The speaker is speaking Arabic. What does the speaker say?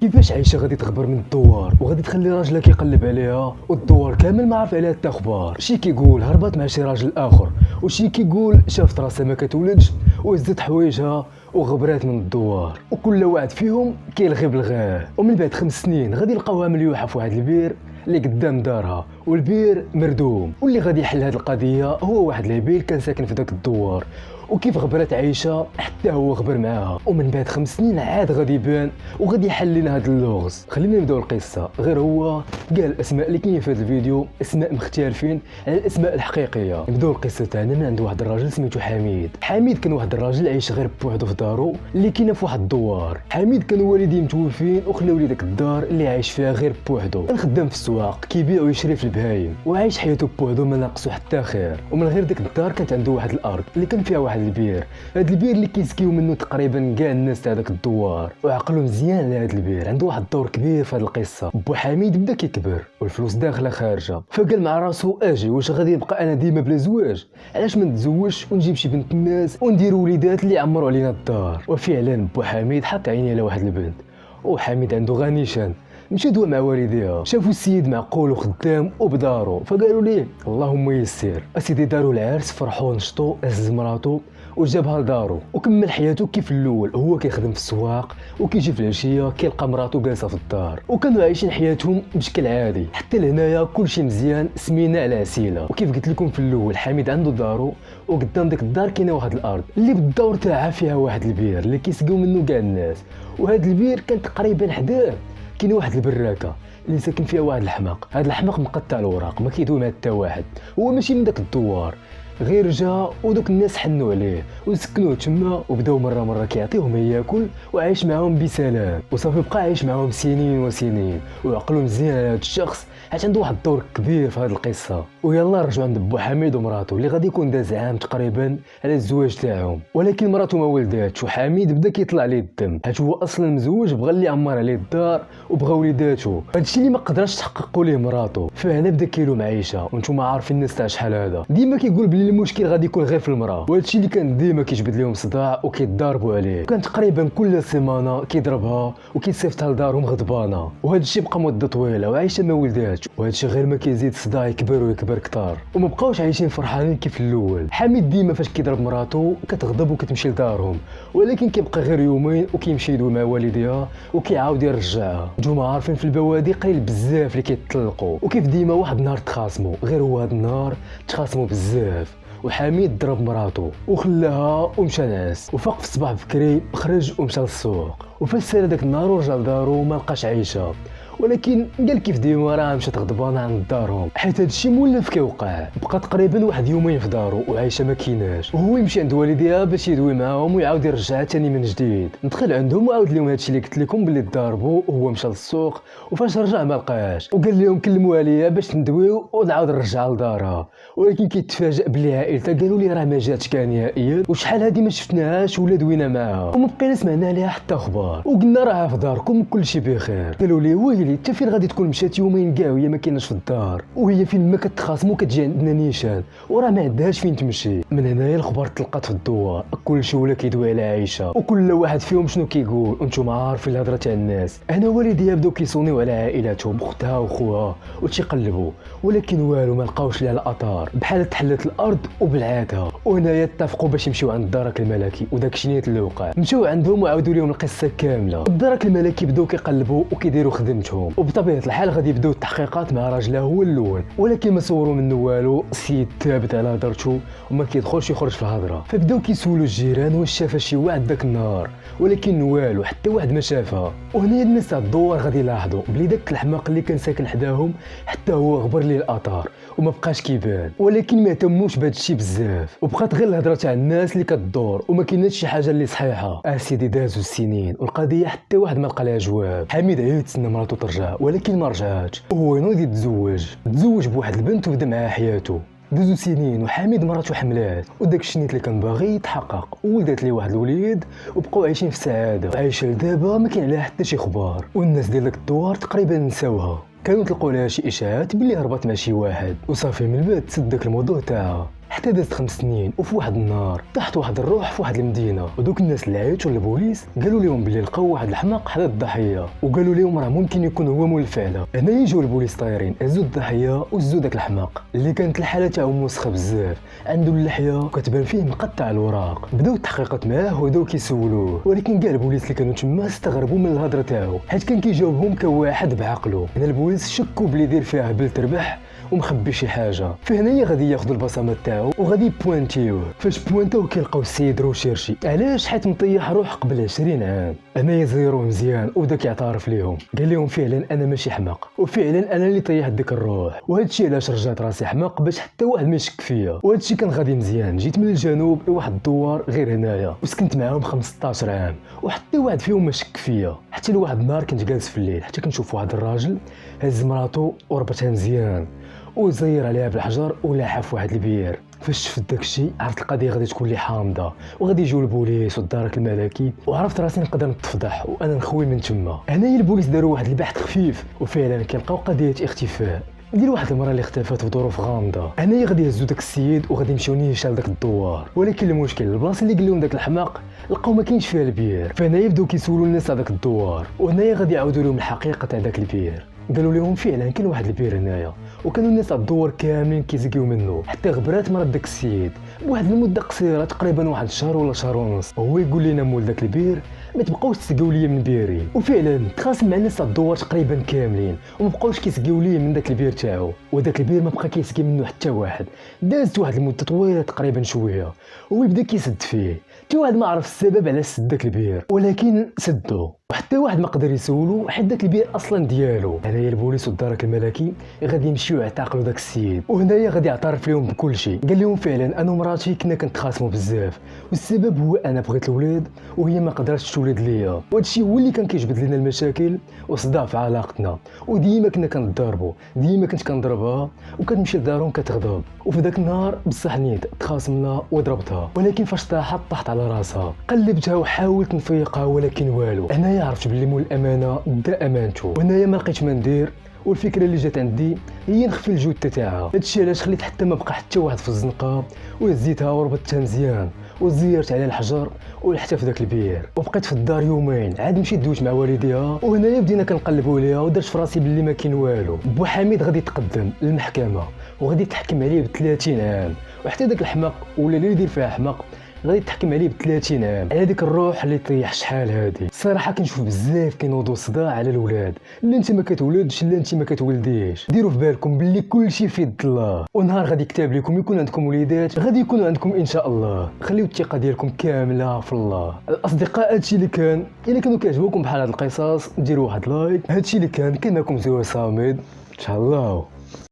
كيفاش عايشه غادي تخبر من الدوار وغادي تخلي راجلها كيقلب عليها والدوار كامل ما عارف عليها حتى اخبار. شي كيقول هربت مع شي راجل اخر وشي كيقول شافت راسها ما كتولدش وهزت حوايجها وغبرات من الدوار، وكل واحد فيهم كيلغي بالغاه. ومن بعد 5 سنين غادي يلقاوها مليوحه في واحد البير اللي قدام دارها، والبير مردوم. واللي غادي يحل هذه القضيه هو واحد العبيل كان ساكن في ذاك الدوار، وكيف غبرات عايشه حتى هو غبر معاها. ومن بعد 5 سنين عاد غادي يبان وغادي يحل لنا هذا اللغز. خلينا نبداو القصه. غير هو قال الاسماء اللي كاينين في هذا الفيديو اسماء مختلفين على الاسماء الحقيقيه. نبداو القصه تاعنا من عند واحد الراجل سميتو حميد. حميد كان واحد الراجل عايش غير بوحدو في دارو اللي كاينه في واحد الدوار. حميد كان والديه متوفين وخلاو لي داك الدار اللي عايش فيها غير بوحدو. كان خدام في السواق كيبيع ويشري في البهايم وعايش حياته بوحدو ما ناقصو حتى خير. ومن غير داك الدار كانت عنده واحد الارض اللي كان فيها واحد البير. هاد البير اللي كيسكيو منه تقريبا كاع الناس تاع داك الدوار، وعقلو مزيان على هاد البير. عنده واحد الدور كبير في هاد القصه. بو حميد بدا كيكبر والفلوس داخله خارجه، فقال مع راسو اجي واش غادي نبقى انا ديما بلا زواج؟ علاش ما نتزوجش ونجيب شي بنت الناس وندير وليدات اللي يعمروا علينا الدار؟ وفعلا بو حميد حط عينيه على واحد البنت، وحميد عنده غنيشان مشى دوا مع والديها. شافوا السيد معقول وخدام وبدارو، فقالوا ليه اللهم يسر. اسيدي داروا العرس، فرحوا نشطوا، هز مراتو وجابها لدارو وكمل حياته كيف الاول. هو كيخدم في السواق وكيجي في العشيه كيلقى مراتو جالسه في الدار، وكانوا عايشين حياتهم بشكل عادي حتى لهنايا كلشي مزيان. سمينا على عسيله. وكيف قلت لكم في الاول حميد عنده دارو، وقدام ديك الدار كاينه واحد الارض اللي بالدور تاعها فيها واحد البير اللي كيسقيو منه كاع الناس. وهذا البير كان تقريبا حداه كاين واحد البراكه اللي ساكن فيها واحد الحماق. هذا الحماق مقطع الوراق ما كيدوي مع حتى واحد، هو ماشي من داك الدوار، غير جا ودوك الناس حنوا عليه وسكنوه تما وبداو مره كيعطيهم ياكل وعايش معاهم بسلام. وصافي بقى عايش معاهم سنين وسنين وعقلو مزيان على هذا الشخص حيت عنده واحد الدور كبير في هذه القصه. ويلا رجعوا عند بو حميد ومراته اللي غادي يكون داز عام تقريبا على الزواج تاعهم، ولكن مراته ما ولداتش وحميد بدا كيطلع ليه الدم حيت هو اصلا مزوج بغى اللي يعمر عليه الدار وبغى وليداتو. هادشي اللي ما قدرش تحققوا ليه مراته، فهنا بدا كيلوم عايشه. وانتم عارفين الناس تاع شحال هذا ديما كيقول بلي المشكل غادي يكون غير في المراه، وهادشي اللي كان ديما كيجبد لهم صداع وكيتضاربوا عليه. كان تقريبا كل سيمانه كيضربها وكيصيفطها لدارهم غضبانه، وهادشي بقى مده طويله وعايشه ما ولداتش. وهادشي غير ما كيزيد الصداع يكبر ويكبر كتار، وما بقاوش عايشين فرحانين كيف الاول. حميد ديما فاش كيضرب مراته كتغضب وكتمشي لدارهم، ولكن كيبقى غير يومين وكيمشي يدوي مع والديها وكيعاود يرجعها. نتوما عارفين في البوادي قليل بزاف اللي كيتطلقوا، وكيف ديما واحد النهار تخاصموا. غير هو هذا النهار تخاصموا بزاف وحميد ضرب مراته وخلاها ومشى نعس. وفاق في الصباح بكري خرج ومشى للسوق، وفاش سال داك النهار ورجع لدارو ما لقاش عايشه، ولكن قال كيف ديما راه مشات غضبانه عند دارهم حيت هادشي مولف كيوقع. بقى تقريبا واحد يومين في دارو وعايشه ما كيناش، وهو يمشي عند والديها باش يدوي معاهم ويعاود يرجعها ثاني من جديد. دخل عندهم وعاود لهم هادشي اللي قلت لكم باللي ضاربوا وهو مشى للسوق، وفاش رجع ما لقاش وقال لهم كلموا عليا باش ندويو ونعاود نرجع لدارها. ولكن كيتفاجئ بلي عائلتها قالوا لي راه ما جاتش كاع نهائيا، وشحال هادي ما شفناهاش ولا دوينا معاها وما بقينا سمعنا عليها حتى اخبار، وقلنا راها في داركم كلشي بخير. قالوا لي ويلي انت فين غادي تكون؟ مشات يومين كاع وهي ما كايناش في الدار، وهي فين ما كتخاصموا كتجي عندنا نيشان وراه ما عندهاش فين تمشي. من هنايا الخبر تلقات في الدوار كلشي ولا كيدوي على عائشه، وكل واحد فيهم شنو كيقول. وانتم عارفين الهضره تاع الناس. انا والديها بداو كيصونيو على عائلاتهم اختها وخوها وتيقلبوا، ولكن والو ما لقاوش لها الاثار، بحال تحلت الارض وبلعاتها. وهنايا اتفقوا باش يمشيو عند الدرك الملكي، وداكشي نيت اللي وقع. مشاو عندهم وعاودوا لهم القصه كامله. الدرك الملكي بداو كيقلبوا وكيديروا خدمتهم، وبطبيعه الحال غادي يبداو التحقيقات مع راجله هو الاول، ولكن ما صوروا منه والو. السيد ثابت على هضرته وما كيدخلش يخرج في الهضره. فبداو كيسولوا الجيران واش شافها شي واحد داك النهار، ولكن والو حتى واحد ما شافها. وهنا الناس تاع الدوار غادي يلاحظوا بلي داك الحماق اللي كان ساكن حداهم حتى هو غبر ليه الاثار وما بقاش كيبان، ولكن ما اهتموش بهذا الشيء بزاف، وبقات غير الهضره تاع الناس اللي كتدور وما كايناش شي حاجه اللي صحيحه. سيدي دازوا السنين والقضيه حتى واحد ما لقى لها جواب. حميد عيط تسنى مراته ترجع ولكن ما رجعاتش، وهو ينوض تزوج بواحد البنت وبدا معاها حياته. دوزو سنين وحميد مراته حملات وداك الشنيت اللي كان باغي يتحقق، وولدات ليه واحد الوليد وبقاو عايشين في سعاده. عايشه لدابا ما كاين عليها حتى شي خبار، والناس ديال داك الدوار تقريبا نساوها. كانوا تلقوا لها شي اشاعات بلي هربت مع شي واحد، وصافي من بعد تسد داك الموضوع تاعها. حتى دازت 5 سنين وفي واحد النهار طاحت واحد الروح في واحد المدينه، ودوك الناس اللي عيطوا للبوليس قالوا لهم بلي لقاو واحد الحماق حدا الضحيه، وقالوا لهم راه ممكن يكون هو مول الفعله. هنا يجوا البوليس طايرين هزوا الضحيه وهزوا داك الحماق اللي كانت الحاله تاعو موسخه بزاف، عنده اللحيه وكتبان فيه مقطع الوراق. بداو التحقيقات معاه وبداو كيسولوه، ولكن كاع البوليس اللي كانوا تما استغربوا من الهضره تاعو حيت كان كيجاوبهم كواحد بعقله. هنا البوليس شكوا بلي دير فيها هبل تربح ومخبي شي حاجه. فهنايا غادي ياخذوا البصمات تاعو وغادي بوانتيوه. فاش بوانتاو كيلقاو السيد روشيرشي. علاش؟ حيت مطيح روح قبل 20 عام. انايا زيروه مزيان وبدا كيعترف ليهم، قال لهم فعلا انا ماشي حماق، وفعلا انا اللي طيحت ديك الروح، وهذا الشيء علاش رجعت راسي حماق باش حتى واحد ما يشك فيا. وهذا الشيء كان غادي مزيان. جيت من الجنوب لواحد الدوار غير هنايا وسكنت معاهم 15 عام وحتى واحد فيهم ما شك فيا، حتى لواحد النهار كنت جالس في الليل حتى كنشوف واحد الراجل هز مراتو وربطها مزيان وزير عليها بالحجر ولاحها في واحد البير. فاش شفت داكشي عرفت القضيه غادي تكون لي حامضه وغادي يجيو البوليس والدرك الملكي، وعرفت راسي نقدر نتفضح وانا نخوي من تما. هنايا البوليس داروا واحد البحث خفيف وفعلا كيلقاو قضيه اختفاء ديال واحد المراه اللي اختفت في ظروف غامضه. هنايا غادي يهزوا داك السيد وغادي يمشيو نيشان لداك الدوار، ولكن المشكل البلاصه اللي قال لهم داك الحماق لقاو ما كاينش فيها البير. فهنايا بداو كيسولوا الناس على داك الدوار، وهنايا غادي يعاودوا لهم الحقيقه تاع داك البير. قالوا لهم فعلا كاين واحد البير هنايا وكانوا الناس على الدور كاملين كيزكيو منه، حتى غبرات مرات داك السيد بواحد المده قصيره تقريبا واحد الشهر ولا شهر ونص. هو يقول لنا مول داك البير ما تبقاوش تسقيو ليا من بيري، وفعلا تخاصم مع الناس على الدوار تقريبا كاملين وما بقاوش كيسقيو ليا من داك البير تاعو، وداك البير ما بقى كيسقي منه حتى واحد. دازت واحد المده طويله تقريبا شويه وهو بدا كيسد فيه، حتى واحد ما عرف السبب علاش سد داك البير، ولكن سدو وحتى واحد ما قدر يسولو حيت داك البير اصلا ديالو. هنايا البوليس والدرك الملكي غادي يمشيو يعتقلوا داك السيد، وهنايا غادي يعترف لهم بكل شيء. قال لهم فعلا انا ومراتي كنا كنتخاصموا بزاف والسبب هو انا بغيت الولاد وهي ما قدرتش تولد ليا، وهذا الشيء هو اللي كان كيجبد لنا المشاكل وصداع في علاقتنا، وديما كنا كنضربوا، ديما كنت كنضربها وكتمشي لدارهم كتغضب. وفي ذاك النهار بصح نيت تخاصمنا وضربتها، ولكن فاش طاحت على راسها قلبتها وحاولت نفيقها ولكن والو. هنايا عرفت باللي مول الامانه دا امانته، وهنايا ما لقيتش ما ندير والفكره اللي جات عندي هي نخفي الجثه تاعها. هادشي علاش خليت حتى ما بقى حتى واحد في الزنقه وهزيتها وربطتها مزيان وزيرت على الحجر ولحتها في داك البير، وبقيت في الدار يومين عاد مشيت دويت مع والديها. وهنايا بدينا كنقلبوا عليها ودرت في راسي باللي ما كاين والو. بو حميد غادي يتقدم للمحكمه وغادي تحكم عليه ب 30 عام، وحتى داك الحماق ولا اللي يدير فيها حماق غادي تحكم عليه ب 30 عام على ديك الروح اللي طيح شحال هادي. الصراحه كنشوف بزاف كينوضوا صداع على الاولاد، لا انت ما كتولدش لا انت ما كتولديش. ديروا في بالكم باللي كل شيء في يد الله، ونهار غادي يكتب لكم يكون عندكم وليدات غادي يكونوا عندكم ان شاء الله. خليو الثقه ديالكم كامله في الله. الاصدقاء هادشي اللي كان، الا كانوا كيعجبوكم بحال هاد القصص ديروا واحد لايك. هادشي اللي كان معكم زوي صامد ان شاء الله.